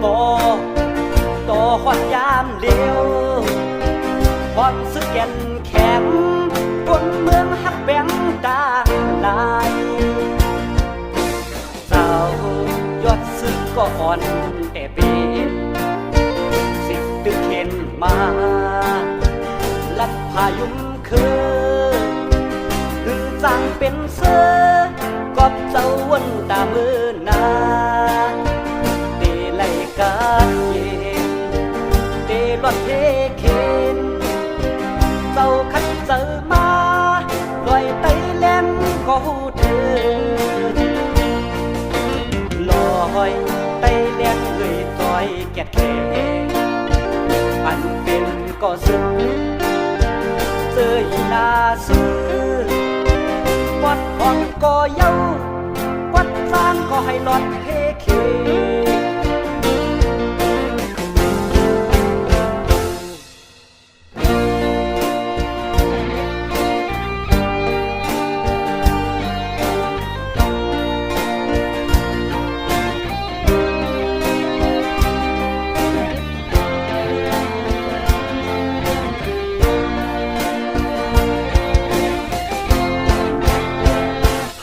บ่ต่อฮอดยามเลี้ยวความสึกแก่นแข็งคนเมืองฮักแบงต่างหลายสาวยอดซึกก็อ่อนแต่เป็นสิตึกเข็นมาลัดพายุมคือจังเป็นเสือกอบเจ้าวันตามือนาตีไหลกาเย็นตีรถเทเข็นเจ้าคัดเจอมาลอยไตแลมก็หูเธอลอยไตแลมเลยจอยแกะแค่อันเป็นก็ซึ้งเจออีนาซื้อวัดของก็เย้าวัดสร้างก็ให้หลอดเฮเค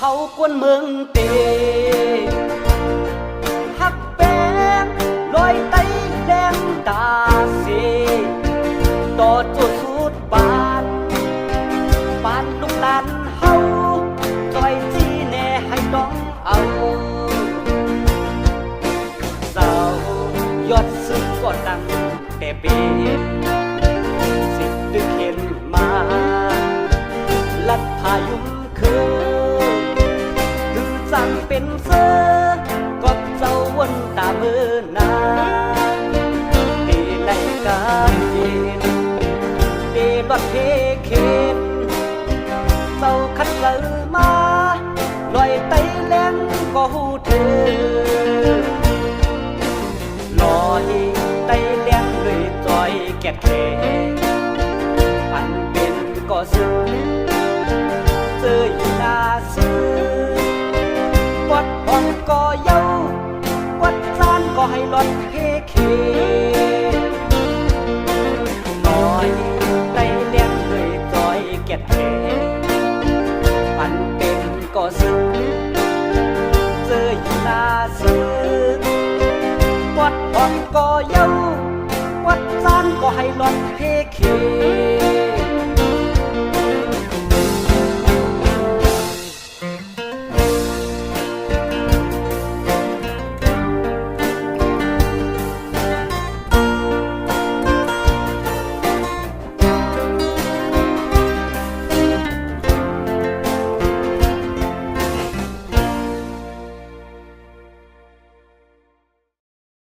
เขากวนเมืองเตฮักแบงลอยไตแดงตาเสต่อจุดสุดบานลูกหลานเฮาจอยจีแน่ให้ต้องเอาสาวยอดซึกก็ดังแต่เป็นสิดึกเห็นมาลัดพายุมคือจังเป็นเสือกอบเจ้าวนตามือนาตีไหลกาเย็นตีรถเทเข็นเจ้าคัดเจอมาลอยไตแหลมก็หูเธอลอยไตแหลมเลยจอยแกะแค่อันเป็นก็ซึ้งเจออีนาซื้อวัดอ่อนก็เย้าวัดจานก็ให้หลอดเฮเคน้อยไตเลี้ยงเลยจอยแกะแค่อันเป็นก็ซึ้งเจออีนาซื้อวัดอ่อนก็เย้าวัดจานก็ให้หลอดเฮเค